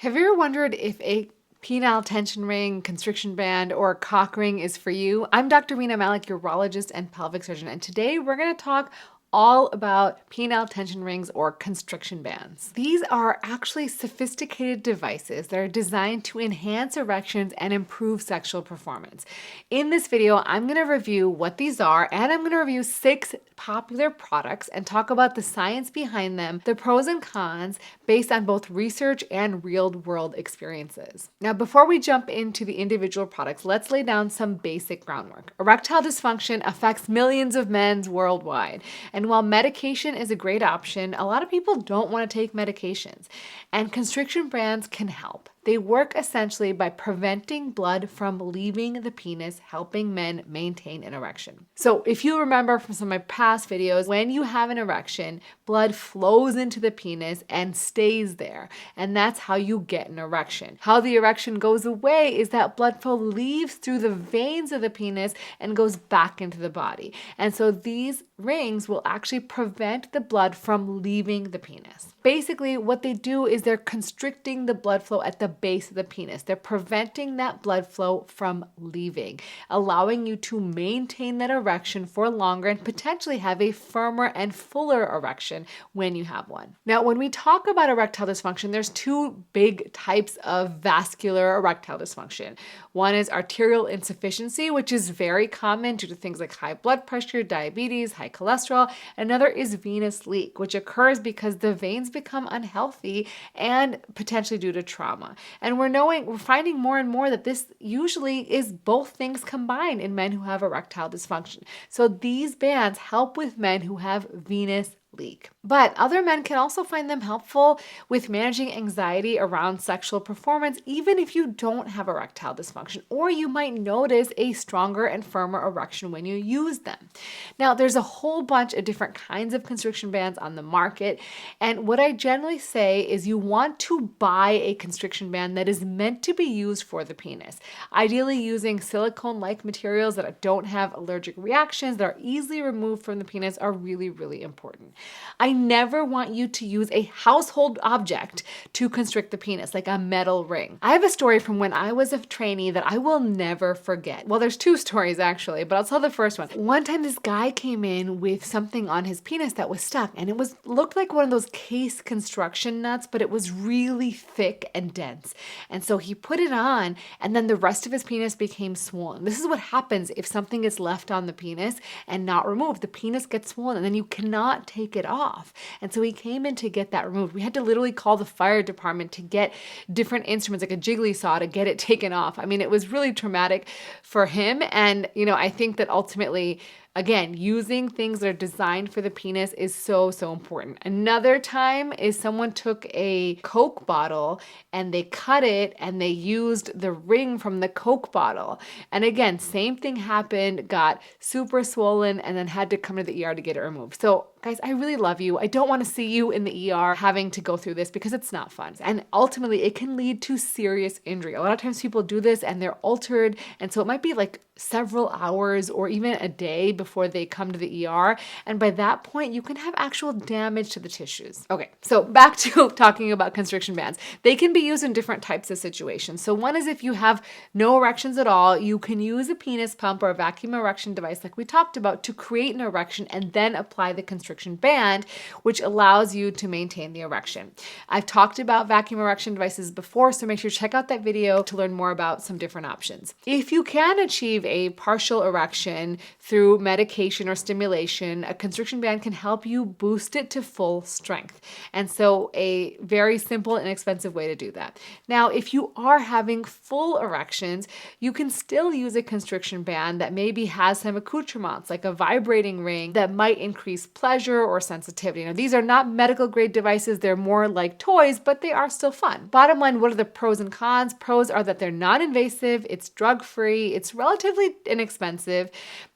Have you ever wondered if a penile tension ring, constriction band, or cock ring is for you? I'm Dr. Rena Malik, urologist and pelvic surgeon, and today we're going to talk all about penile tension rings or constriction bands. These are actually sophisticated devices that are designed to enhance erections and improve sexual performance. In this video, I'm going to review what these are, and I'm going to review 6 popular products and talk about the science behind them, the pros and cons based on both research and real-world experiences. Now, before we jump into the individual products, let's lay down some basic groundwork. Erectile dysfunction affects millions of men worldwide. And while medication is a great option, a lot of people don't want to take medications. And constriction bands can help. They work essentially by preventing blood from leaving the penis, helping men maintain an erection. So if you remember from some of my past videos, when you have an erection, blood flows into the penis and stays there. And that's how you get an erection. How the erection goes away is that blood flow leaves through the veins of the penis and goes back into the body. And so these rings will actually prevent the blood from leaving the penis. Basically, what they do is they're constricting the blood flow at the base of the penis. They're preventing that blood flow from leaving, allowing you to maintain that erection for longer and potentially have a firmer and fuller erection when you have one. Now, when we talk about erectile dysfunction, there's 2 big types of vascular erectile dysfunction. One is arterial insufficiency, which is very common due to things like high blood pressure, diabetes, high cholesterol. Another is venous leak, which occurs because the veins become unhealthy and potentially due to trauma. And we're finding more and more that this usually is both things combined in men who have erectile dysfunction. So these bands help with men who have venous leak. But other men can also find them helpful with managing anxiety around sexual performance, even if you don't have erectile dysfunction, or you might notice a stronger and firmer erection when you use them. Now, there's a whole bunch of different kinds of constriction bands on the market, and what I generally say is you want to buy a constriction band that is meant to be used for the penis, ideally using silicone-like materials that don't have allergic reactions, that are easily removed from the penis are really, really important. I never want you to use a household object to constrict the penis, like a metal ring. I have a story from when I was a trainee that I will never forget. Well, there's 2 stories actually, but I'll tell the first one. One time this guy came in with something on his penis that was stuck, and it looked like one of those case construction nuts, but it was really thick and dense. And so he put it on, and then the rest of his penis became swollen. This is what happens if something is left on the penis and not removed. The penis gets swollen, and then you cannot take it off. And so he came in to get that removed. We had to literally call the fire department to get different instruments like a jiggly saw to get it taken off. I mean, it was really traumatic for him. And, I think that ultimately, again, using things that are designed for the penis is so, so important. Another time is someone took a Coke bottle and they cut it and they used the ring from the Coke bottle. And again, same thing happened, got super swollen, and then had to come to the ER to get it removed. So guys, I really love you. I don't want to see you in the ER having to go through this because it's not fun. And ultimately, it can lead to serious injury. A lot of times people do this and they're altered. And so it might be like several hours or even a day before they come to the ER. And by that point, you can have actual damage to the tissues. Okay, so back to talking about constriction bands. They can be used in different types of situations. So one is if you have no erections at all, you can use a penis pump or a vacuum erection device like we talked about to create an erection and then apply the constriction band, which allows you to maintain the erection. I've talked about vacuum erection devices before, so make sure to check out that video to learn more about some different options. If you can achieve a partial erection through medication or stimulation, a constriction band can help you boost it to full strength. And so a very simple and inexpensive way to do that. Now, if you are having full erections, you can still use a constriction band that maybe has some accoutrements like a vibrating ring that might increase pleasure or sensitivity. Now, these are not medical grade devices. They're more like toys, but they are still fun. Bottom line, what are the pros and cons? Pros are that they're non-invasive, it's drug-free, it's relatively inexpensive.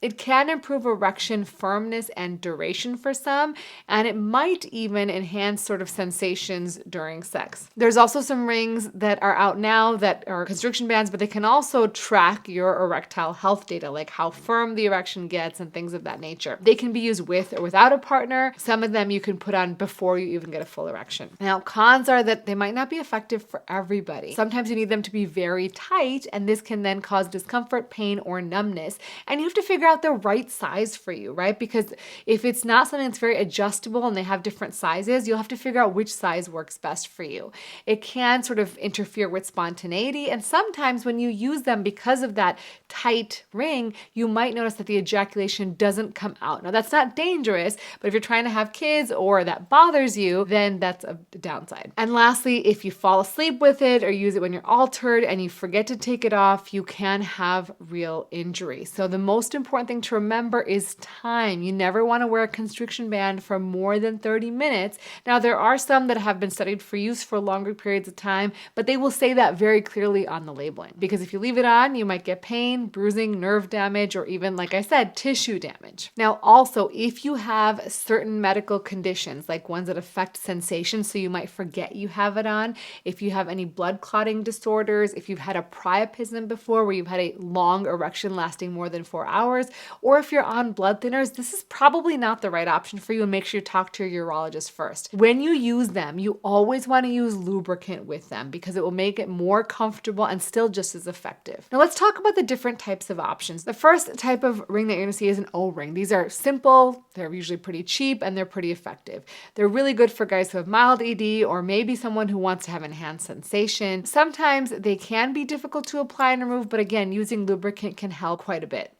It can improve erection firmness and duration for some, and it might even enhance sort of sensations during sex. There's also some rings that are out now that are constriction bands, but they can also track your erectile health data, like how firm the erection gets and things of that nature. They can be used with or without a partner. Some of them you can put on before you even get a full erection. Now, cons are that they might not be effective for everybody. Sometimes you need them to be very tight, and this can then cause discomfort, pain, or numbness. And you have to figure out the right size for you, right? Because if it's not something that's very adjustable and they have different sizes, you'll have to figure out which size works best for you. It can sort of interfere with spontaneity, and sometimes when you use them because of that tight ring, you might notice that the ejaculation doesn't come out. Now, that's not dangerous, but if you're trying to have kids or that bothers you, then that's a downside. And lastly, if you fall asleep with it or use it when you're altered and you forget to take it off, you can have real injury. So the most important thing to remember is time. You never want to wear a constriction band for more than 30 minutes. Now, there are some that have been studied for use for longer periods of time, but they will say that very clearly on the labeling. Because if you leave it on, you might get pain, bruising, nerve damage, or even, like I said, tissue damage. Now, also, if you have certain medical conditions, like ones that affect sensation, so you might forget you have it on, if you have any blood clotting disorders, if you've had a priapism before where you've had a long erection lasting more than 4 hours, or if you're on blood thinners, this is probably not the right option for you, and make sure you talk to your urologist first. When you use them, you always want to use lubricant with them because it will make it more comfortable and still just as effective. Now let's talk about the different types of options. The first type of ring that you're going to see is an O-ring. These are simple, they're usually pretty cheap, and they're pretty effective. They're really good for guys who have mild ED or maybe someone who wants to have enhanced sensation. Sometimes they can be difficult to apply and remove, but again, using lubricant can help quite a bit.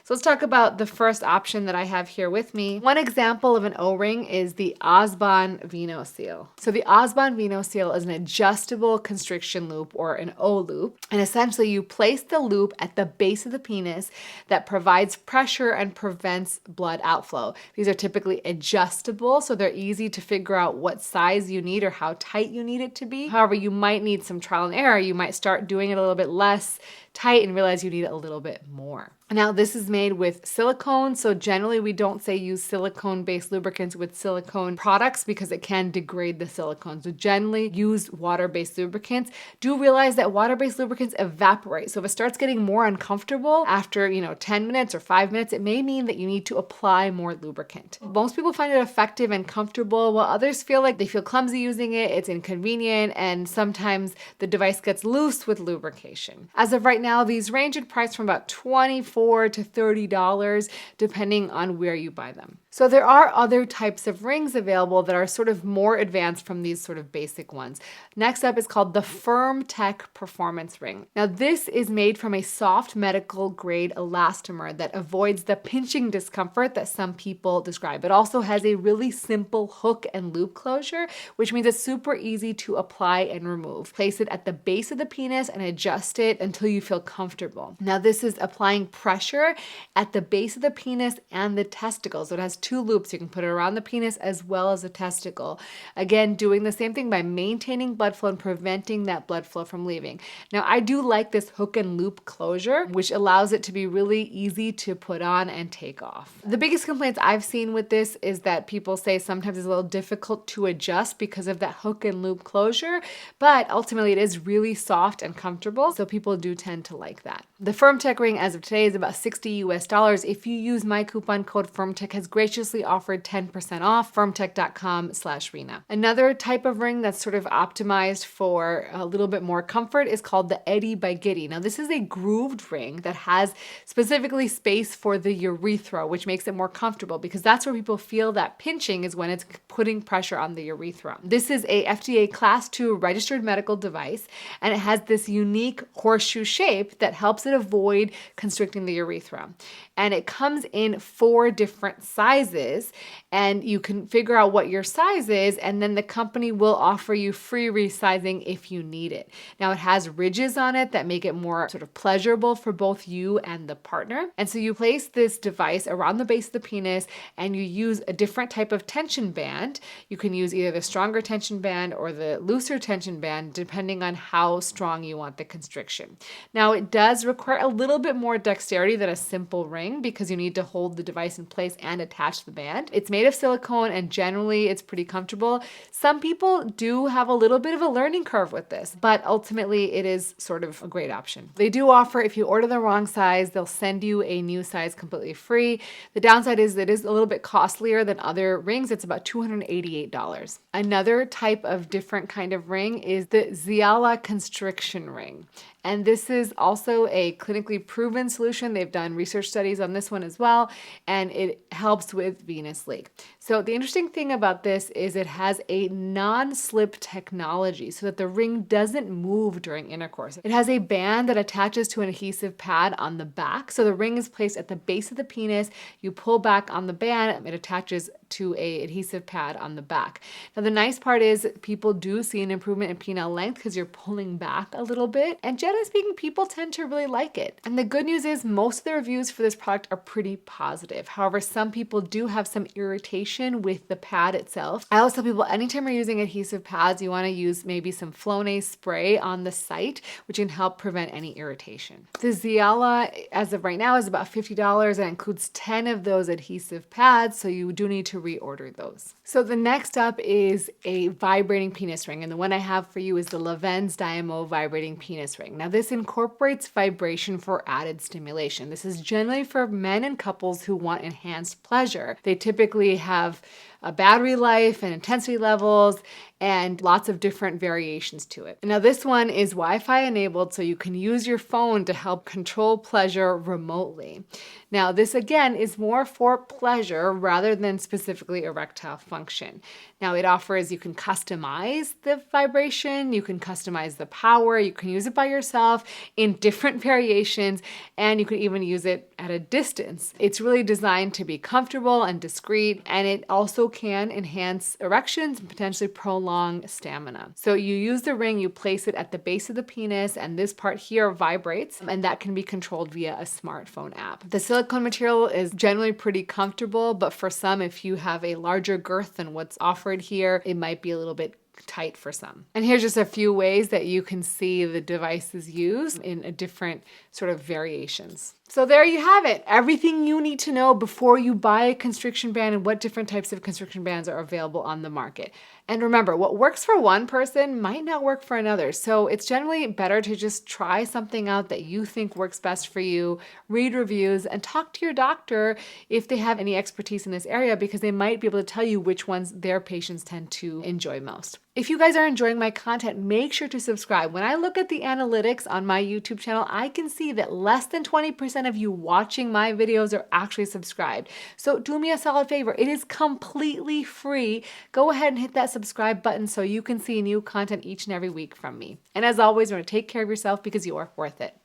So let's talk about the first option that I have here with me. One example of an O-ring is the Ozbon Venoseal. So the Ozbon Venoseal is an adjustable constriction loop or an O-loop. And essentially you place the loop at the base of the penis that provides pressure and prevents blood outflow. These are typically adjustable, so they're easy to figure out what size you need or how tight you need it to be. However, you might need some trial and error. You might start doing it a little bit less tight and realize you need it a little bit more. Now, this is made with silicone, so generally we don't say use silicone-based lubricants with silicone products because it can degrade the silicone. So generally use water-based lubricants. Do realize that water-based lubricants evaporate. So if it starts getting more uncomfortable after, 10 minutes or 5 minutes, it may mean that you need to apply more lubricant. Most people find it effective and comfortable, while others feel like they feel clumsy using it, it's inconvenient, and sometimes the device gets loose with lubrication. As of right now, these range in price from about $24 to $30, depending on where you buy them. So there are other types of rings available that are sort of more advanced from these sort of basic ones. Next up is called the Firm Tech Performance Ring. Now this is made from a soft medical grade elastomer that avoids the pinching discomfort that some people describe. It also has a really simple hook and loop closure, which means it's super easy to apply and remove. Place it at the base of the penis and adjust it until you feel comfortable. Now this is applying pressure at the base of the penis and the testicles. So it has 2 loops. You can put it around the penis as well as the testicle. Again, doing the same thing by maintaining blood flow and preventing that blood flow from leaving. Now, I do like this hook and loop closure, which allows it to be really easy to put on and take off. The biggest complaints I've seen with this is that people say sometimes it's a little difficult to adjust because of that hook and loop closure, but ultimately it is really soft and comfortable, so people do tend to like that. The FirmTech ring as of today is about $60 US. If you use my coupon code FirmTech, has graciously offered 10% off, firmtech.com/Rena. Another type of ring that's sort of optimized for a little bit more comfort is called the Eddy by Giddy. Now this is a grooved ring that has specifically space for the urethra, which makes it more comfortable because that's where people feel that pinching is when it's putting pressure on the urethra. This is a FDA Class 2 registered medical device, and it has this unique horseshoe shape that helps it avoid constricting the urethra. And it comes in 4 different sizes sizes, and you can figure out what your size is, and then the company will offer you free resizing if you need it. Now, it has ridges on it that make it more sort of pleasurable for both you and the partner. And so you place this device around the base of the penis and you use a different type of tension band. You can use either the stronger tension band or the looser tension band, depending on how strong you want the constriction. Now, it does require a little bit more dexterity than a simple ring because you need to hold the device in place and attach the band. It's made of silicone and generally it's pretty comfortable. Some people do have a little bit of a learning curve with this, but ultimately it is sort of a great option. They do offer, if you order the wrong size, they'll send you a new size completely free. The downside is that it is a little bit costlier than other rings. It's about $288. Another type of different kind of ring is the Xialla constriction ring. And this is also a clinically proven solution. They've done research studies on this one as well, and it helps with venous leak. So the interesting thing about this is it has a non-slip technology so that the ring doesn't move during intercourse. It has a band that attaches to an adhesive pad on the back. So the ring is placed at the base of the penis. You pull back on the band, it attaches to a adhesive pad on the back. Now the nice part is people do see an improvement in penile length because you're pulling back a little bit, and generally speaking, people tend to really like it. And the good news is most of the reviews for this product are pretty positive. However, some people do have some irritation with the pad itself. I always tell people anytime you're using adhesive pads, you want to use maybe some Flonase spray on the site, which can help prevent any irritation. The Xialla, as of right now, is about $50 and includes 10 of those adhesive pads, so you do need to reorder those. So the next up is a vibrating penis ring, and the one I have for you is the Lovense Diamo vibrating penis ring. Now this incorporates vibration for added stimulation. This is generally for men and couples who want enhanced pleasure. They typically have a battery life and intensity levels and lots of different variations to it. Now this one is Wi-Fi enabled, so you can use your phone to help control pleasure remotely. Now this again is more for pleasure rather than specifically erectile function. Now it offers, you can customize the vibration, you can customize the power, you can use it by yourself in different variations, and you can even use it at a distance. It's really designed to be comfortable and discreet, and it also can enhance erections and potentially prolong stamina. So you use the ring, you place it at the base of the penis, and this part here vibrates, and that can be controlled via a smartphone app. The silicone material is generally pretty comfortable, but for some, if you have a larger girth than what's offered here, it might be a little bit tight for some. And here's just a few ways that you can see the devices used in a different sort of variations. So there you have it. Everything you need to know before you buy a constriction band and what different types of constriction bands are available on the market. And remember, what works for one person might not work for another. So it's generally better to just try something out that you think works best for you, read reviews, and talk to your doctor if they have any expertise in this area, because they might be able to tell you which ones their patients tend to enjoy most. If you guys are enjoying my content, make sure to subscribe. When I look at the analytics on my YouTube channel, I can see that less than 20% of you watching my videos are actually subscribed. So do me a solid favor. It is completely free. Go ahead and hit that subscribe button so you can see new content each and every week from me. And as always, remember to take care of yourself because you are worth it.